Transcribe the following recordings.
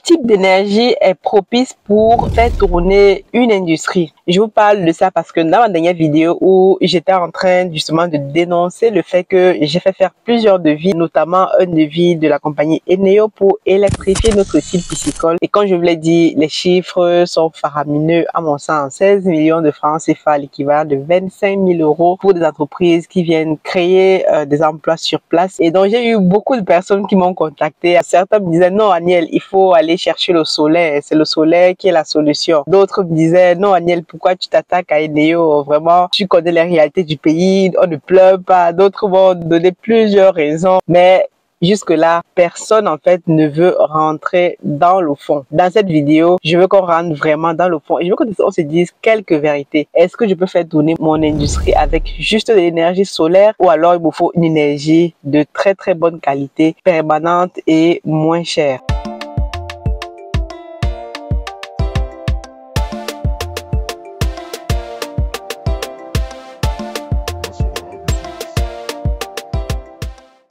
type d'énergie est propice pour faire tourner une industrie? Je vous parle de ça parce que dans ma dernière vidéo où j'étais en train justement de dénoncer le fait que j'ai fait faire plusieurs devis, notamment un devis de la compagnie Eneo pour électrifier notre site piscicole. Et quand je vous l'ai dit, les chiffres sont faramineux à mon sens. 16 millions de francs CFA, l'équivalent de 25 000 euros pour des entreprises qui viennent créer des emplois sur place. Et donc j'ai eu beaucoup de personnes qui m'ont contacté. Certains me disaient non Aniel, il faut aller chercher le solaire, c'est le solaire qui est la solution. D'autres me disaient non Aniel, pourquoi tu t'attaques à Eneo? Vraiment, tu connais les réalités du pays, on ne pleure pas. D'autres vont donner plusieurs raisons, mais jusque-là, personne en fait ne veut rentrer dans le fond. Dans cette vidéo, je veux qu'on rentre vraiment dans le fond et je veux qu'on se dise quelques vérités. Est-ce que je peux faire tourner mon industrie avec juste de l'énergie solaire ou alors il me faut une énergie de très très bonne qualité, permanente et moins chère?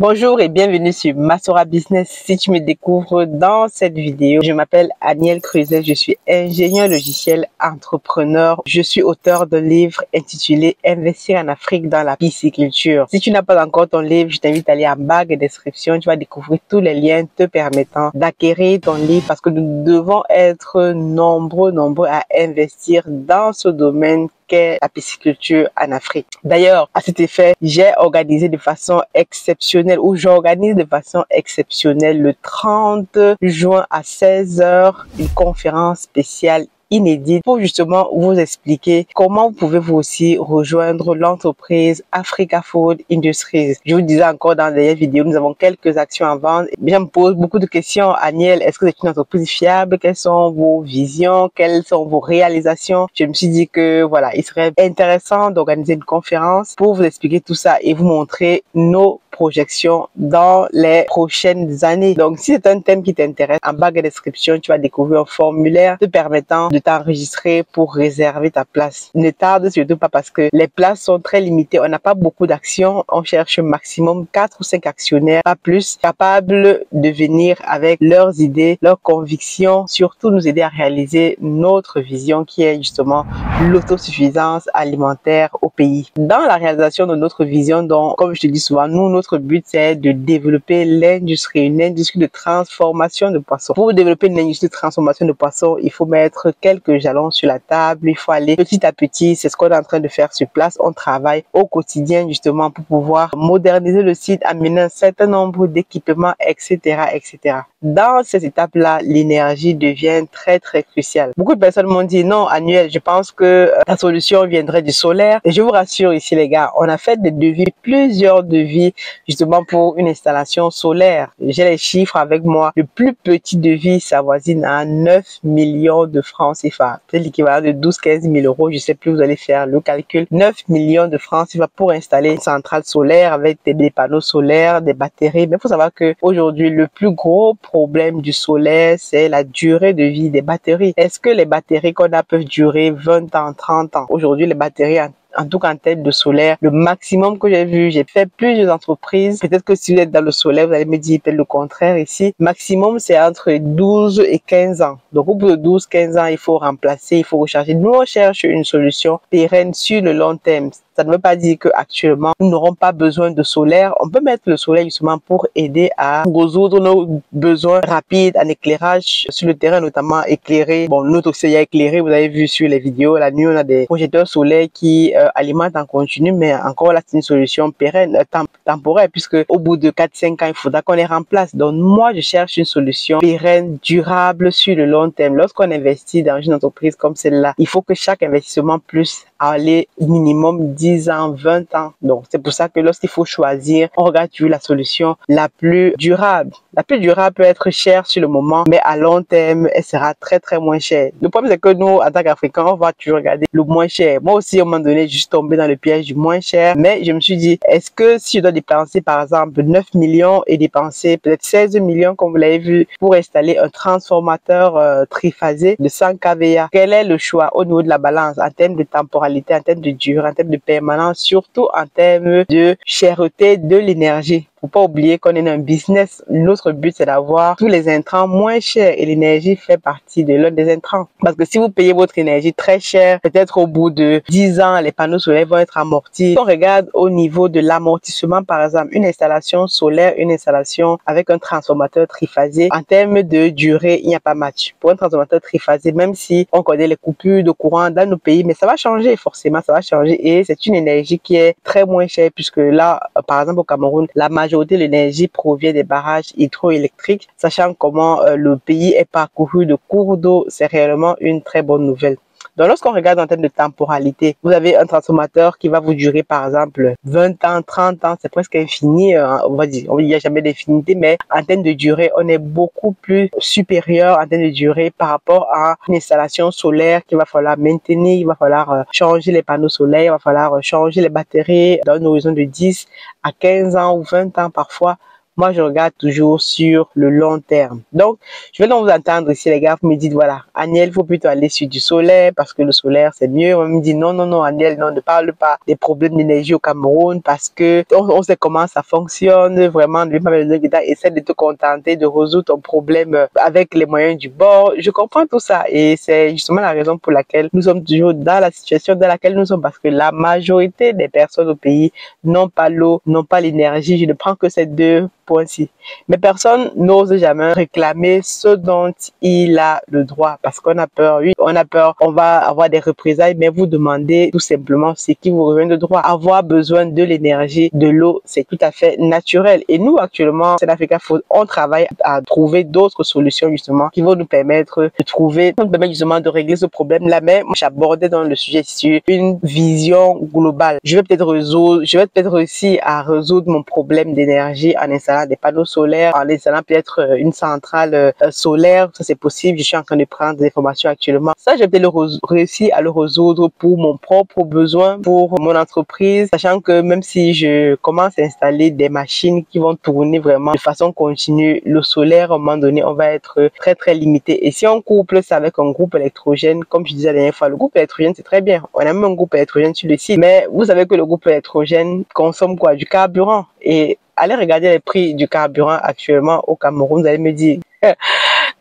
Bonjour et bienvenue sur Masora Business. Si tu me découvres dans cette vidéo, je m'appelle Aniel Creuset, je suis ingénieur logiciel entrepreneur. Je suis auteur d'un livre intitulé Investir en Afrique dans la pisciculture. Si tu n'as pas encore ton livre, je t'invite à aller en bas de description. Tu vas découvrir tous les liens te permettant d'acquérir ton livre parce que nous devons être nombreux à investir dans ce domaine qu'est la pisciculture en Afrique. D'ailleurs, à cet effet, j'ai organisé de façon exceptionnelle ou j'organise de façon exceptionnelle le 30 juin à 16 h une conférence spéciale inédite pour justement vous expliquer comment vous pouvez vous aussi rejoindre l'entreprise Africa Food Industries. Je vous disais encore dans la dernière vidéo, nous avons quelques actions à vendre. Je me pose beaucoup de questions. Aniel, est-ce que c'est une entreprise fiable? Quelles sont vos visions? Quelles sont vos réalisations? Je me suis dit que voilà, il serait intéressant d'organiser une conférence pour vous expliquer tout ça et vous montrer nos projections dans les prochaines années. Donc, si c'est un thème qui t'intéresse, en bas de la description, tu vas découvrir un formulaire te permettant de t'enregistrer pour réserver ta place. Ne tarde surtout pas parce que les places sont très limitées. On n'a pas beaucoup d'actions. On cherche maximum 4 ou 5 actionnaires, pas plus, capables de venir avec leurs idées, leurs convictions, surtout nous aider à réaliser notre vision qui est justement l'autosuffisance alimentaire au pays. Dans la réalisation de notre vision, donc, comme je te dis souvent, notre but, c'est de développer l'industrie, une industrie de transformation de poissons. Pour développer une industrie de transformation de poissons, il faut mettre quelques jalons sur la table, il faut aller petit à petit. C'est ce qu'on est en train de faire sur place. On travaille au quotidien justement pour pouvoir moderniser le site, amener un certain nombre d'équipements, etc., etc. Dans ces étapes-là, l'énergie devient très cruciale. Beaucoup de personnes m'ont dit non, Aniel, je pense que ta solution viendrait du solaire. Et je vous rassure ici les gars, on a fait des devis, plusieurs devis justement pour une installation solaire. J'ai les chiffres avec moi. Le plus petit devis s'avoisine à 9 millions de francs CFA. C'est l'équivalent de 12-15 000 euros. Je sais plus, vous allez faire le calcul. 9 millions de francs CFA pour installer une centrale solaire avec des panneaux solaires, des batteries. Mais il faut savoir que aujourd'hui, le plus gros problème du solaire, c'est la durée de vie des batteries. Est-ce que les batteries qu'on a peuvent durer 20 ans, 30 ans? Aujourd'hui, les batteries en tout cas en tête de solaire, le maximum que j'ai vu, j'ai fait plusieurs entreprises. Peut-être que si vous êtes dans le solaire, vous allez me dire peut-être le contraire ici. Maximum, c'est entre 12 et 15 ans. Donc, au bout de 12-15 ans, il faut remplacer, il faut recharger. Nous, on cherche une solution pérenne sur le long terme. Ça ne veut pas dire qu'actuellement, nous n'aurons pas besoin de solaire. On peut mettre le solaire justement pour aider à résoudre nos besoins rapides en éclairage sur le terrain, notamment éclairé. Bon, notre aussi, il y a éclairé, vous avez vu sur les vidéos. La nuit, on a des projecteurs solaires qui alimentent en continu, mais encore là, c'est une solution pérenne, temporaire, puisque au bout de 4-5 ans, il faudra qu'on les remplace. Donc, moi, je cherche une solution pérenne, durable sur le long terme. Lorsqu'on investit dans une entreprise comme celle-là, il faut que chaque investissement puisse aller minimum 10 ans, 20 ans. Donc, c'est pour ça que lorsqu'il faut choisir, on regarde toujours la solution la plus durable. La plus durable peut être chère sur le moment, mais à long terme, elle sera très moins chère. Le problème, c'est que nous, en tant qu'Africains, on va toujours regarder le moins cher. Moi aussi, à un moment donné, je suis tombé dans le piège du moins cher, mais je me suis dit, est-ce que si je dois dépenser, par exemple, 9 millions et dépenser peut-être 16 millions, comme vous l'avez vu, pour installer un transformateur triphasé de 100 kVA, quel est le choix au niveau de la balance en termes de temporalité, en termes de durée, en termes de permanence, surtout en termes de cherté de l'énergie? Faut pas oublier qu'on est dans un business. Notre but, c'est d'avoir tous les intrants moins chers et l'énergie fait partie de l'un des intrants. Parce que si vous payez votre énergie très cher, peut-être au bout de 10 ans, les panneaux solaires vont être amortis. Si on regarde au niveau de l'amortissement, par exemple, une installation solaire, une installation avec un transformateur triphasé, en termes de durée, il n'y a pas match. Pour un transformateur triphasé, même si on connaît les coupures de courant dans nos pays, mais ça va changer, forcément, ça va changer. Et c'est une énergie qui est très moins chère, puisque là, par exemple, au Cameroun, la majorité de l'énergie provient des barrages hydroélectriques. Sachant comment le pays est parcouru de cours d'eau, c'est réellement une très bonne nouvelle. Donc, lorsqu'on regarde en termes de temporalité, vous avez un transformateur qui va vous durer, par exemple, 20 ans, 30 ans, c'est presque infini, on va dire. Il n'y a jamais d'infinité, mais en termes de durée, on est beaucoup plus supérieur en termes de durée par rapport à une installation solaire qu'il va falloir maintenir, il va falloir changer les panneaux solaires, il va falloir changer les batteries dans un horizon de 10 à 15 ans ou 20 ans parfois. Moi, je regarde toujours sur le long terme. Donc, je vais donc vous entendre ici, les gars. Vous me dites, voilà, Aniel, il faut plutôt aller sur du solaire parce que le solaire, c'est mieux. On me dit, non, non, non, Aniel, non, ne parle pas des problèmes d'énergie au Cameroun parce que on sait comment ça fonctionne. Vraiment, ne vais pas me donner dedans. Essaie de te contenter de résoudre ton problème avec les moyens du bord. Je comprends tout ça et c'est justement la raison pour laquelle nous sommes toujours dans la situation dans laquelle nous sommes parce que la majorité des personnes au pays n'ont pas l'eau, n'ont pas l'énergie. Je ne prends que ces deux points-ci. Mais personne n'ose jamais réclamer ce dont il a le droit parce qu'on a peur. Oui, on a peur, on va avoir des représailles, mais vous demandez tout simplement ce qui vous revient de droit. Avoir besoin de l'énergie, de l'eau, c'est tout à fait naturel. Et nous, actuellement, c'est l'Africa Food, on travaille à trouver d'autres solutions justement qui vont nous permettre de trouver, justement de régler ce problème-là. Mais moi, j'abordais dans le sujet sur une vision globale. Je vais peut-être réussir à résoudre mon problème d'énergie en installant des panneaux solaires, en installant peut-être une centrale solaire. Ça, c'est possible. Je suis en train de prendre des informations actuellement. Ça, je vais peut-être réussir à le résoudre pour mon propre besoin, pour mon entreprise, sachant que même si je commence à installer des machines qui vont tourner vraiment de façon continue, le solaire, à un moment donné, on va être très, très limité. Et si on couple ça avec un groupe électrogène, comme je disais la dernière fois, le groupe électrogène, c'est très bien. On a même un groupe électrogène sur le site. Mais vous savez que le groupe électrogène consomme quoi? Du carburant. Et allez regarder les prix du carburant actuellement au Cameroun, vous allez me dire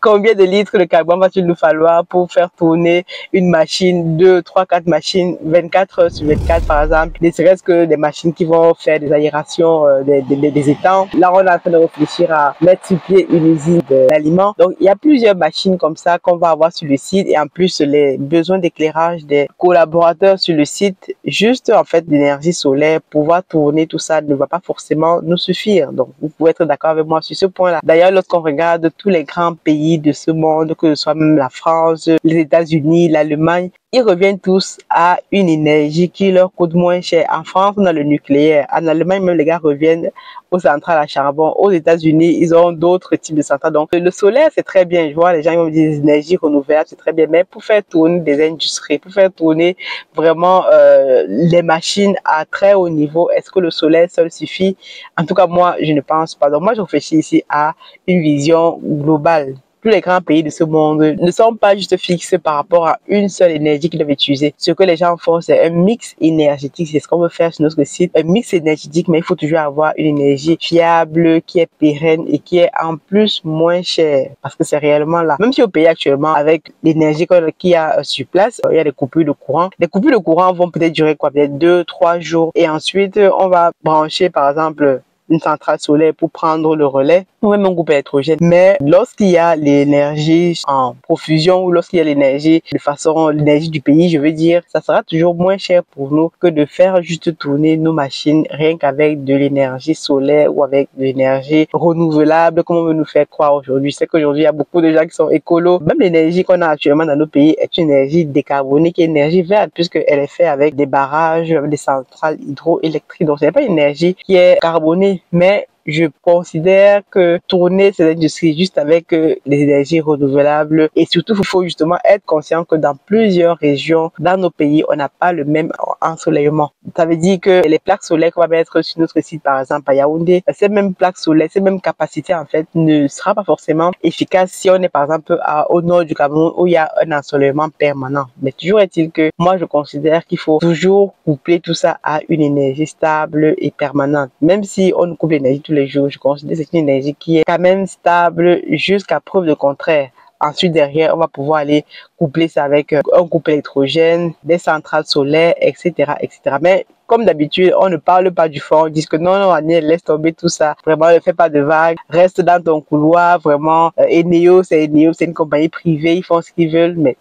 combien de litres de carburant va-t-il nous falloir pour faire tourner une machine, 2, 3, 4 machines, 24 heures sur 24 par exemple, ne serait-ce que des machines qui vont faire des aérations des étangs. Là, on est en train de réfléchir à mettre sur pied une usine d'aliments. Donc, il y a plusieurs machines comme ça qu'on va avoir sur le site et en plus, les besoins d'éclairage des collaborateurs sur le site, juste en fait d'énergie solaire, pouvoir tourner tout ça ne va pas forcément nous suffire. Donc, vous pouvez être d'accord avec moi sur ce point-là. D'ailleurs, lorsqu'on regarde tous les grands pays de ce monde, que ce soit même la France, les États-Unis, l'Allemagne, ils reviennent tous à une énergie qui leur coûte moins cher. En France, on a le nucléaire. En Allemagne, même les gars reviennent aux centrales à charbon. Aux États-Unis, ils ont d'autres types de centrales. Donc, le solaire, c'est très bien. Je vois les gens qui me disent des énergies renouvelables, c'est très bien. Mais pour faire tourner des industries, pour faire tourner vraiment les machines à très haut niveau, est-ce que le solaire seul suffit? En tout cas, moi, je ne pense pas. Donc, moi, je réfléchis ici à une vision globale. Tous les grands pays de ce monde ne sont pas juste fixés par rapport à une seule énergie qu'ils doivent utiliser. Ce que les gens font, c'est un mix énergétique. C'est ce qu'on veut faire sur notre site. Un mix énergétique, mais il faut toujours avoir une énergie fiable, qui est pérenne et qui est en plus moins chère. Parce que c'est réellement là. Même si au pays actuellement, avec l'énergie qu'il y a sur place, il y a des coupures de courant. Les coupures de courant vont peut-être durer quoi? Peut-être 2, 3 jours. Et ensuite, on va brancher, par exemple, une centrale solaire pour prendre le relais ou même un groupe électrogène. Mais lorsqu'il y a l'énergie en profusion ou lorsqu'il y a l'énergie de façon, l'énergie du pays, je veux dire, ça sera toujours moins cher pour nous que de faire juste tourner nos machines rien qu'avec de l'énergie solaire ou avec de l'énergie renouvelable, comme on veut nous faire croire aujourd'hui. C'est qu'aujourd'hui, il y a beaucoup de gens qui sont écolos. Même l'énergie qu'on a actuellement dans nos pays est une énergie décarbonée, qui est une énergie verte, puisqu'elle est faite avec des barrages, avec des centrales hydroélectriques. Donc, ce n'est pas une énergie qui est carbonée, mais je considère que tourner ces industries juste avec les énergies renouvelables et surtout, il faut justement être conscient que dans plusieurs régions, dans nos pays, on n'a pas le même ensoleillement. Ça veut dire que les plaques solaires qu'on va mettre sur notre site, par exemple, à Yaoundé, ces mêmes plaques solaires, ces mêmes capacités, en fait, ne sera pas forcément efficace si on est, par exemple, au nord du Cameroun où il y a un ensoleillement permanent. Mais toujours est-il que moi, je considère qu'il faut toujours coupler tout ça à une énergie stable et permanente. Même si on coupe l'énergie tous les les jours. Je considère que c'est une énergie qui est quand même stable jusqu'à preuve de contraire. Ensuite, derrière, on va pouvoir aller coupler ça avec un couple électrogène, des centrales solaires, etc., etc. Mais comme d'habitude, on ne parle pas du fond. On dit que non, Agnès, laisse tomber tout ça. Vraiment, ne fais pas de vagues. Reste dans ton couloir. Vraiment, Eneo, c'est une compagnie privée. Ils font ce qu'ils veulent. Mais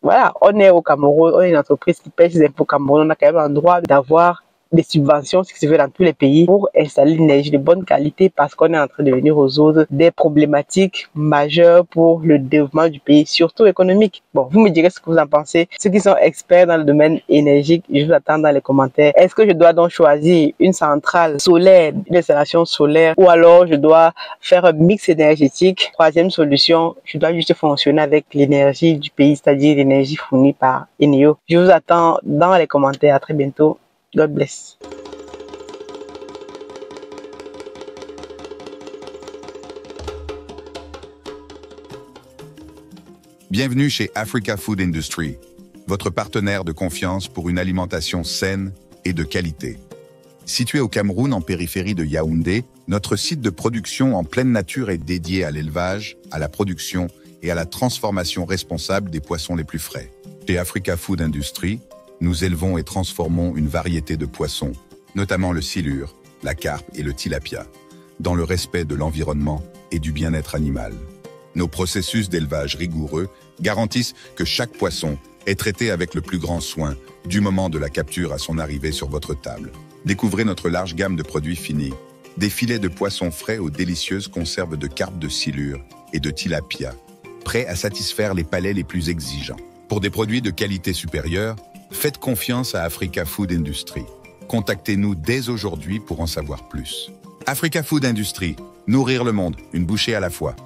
voilà, on est au Cameroun. On est une entreprise qui paie ses impôts au Cameroun. On a quand même un droit d'avoir des subventions, ce qui se fait dans tous les pays, pour installer l'énergie de bonne qualité parce qu'on est en train de venir aux autres des problématiques majeures pour le développement du pays, surtout économique. Bon, vous me direz ce que vous en pensez. Ceux qui sont experts dans le domaine énergique, je vous attends dans les commentaires. Est-ce que je dois donc choisir une centrale solaire, une installation solaire, ou alors je dois faire un mix énergétique? Troisième solution, je dois juste fonctionner avec l'énergie du pays, c'est-à-dire l'énergie fournie par Eneo. Je vous attends dans les commentaires. À très bientôt. God bless. Bienvenue chez Africa Food Industry, votre partenaire de confiance pour une alimentation saine et de qualité. Situé au Cameroun en périphérie de Yaoundé, notre site de production en pleine nature est dédié à l'élevage, à la production et à la transformation responsable des poissons les plus frais. Chez Africa Food Industry, nous élevons et transformons une variété de poissons, notamment le silure, la carpe et le tilapia, dans le respect de l'environnement et du bien-être animal. Nos processus d'élevage rigoureux garantissent que chaque poisson est traité avec le plus grand soin du moment de la capture à son arrivée sur votre table. Découvrez notre large gamme de produits finis, des filets de poissons frais aux délicieuses conserves de carpe de silure et de tilapia, prêts à satisfaire les palais les plus exigeants. Pour des produits de qualité supérieure, faites confiance à Africa Food Industry. Contactez-nous dès aujourd'hui pour en savoir plus. Africa Food Industry, nourrir le monde, une bouchée à la fois.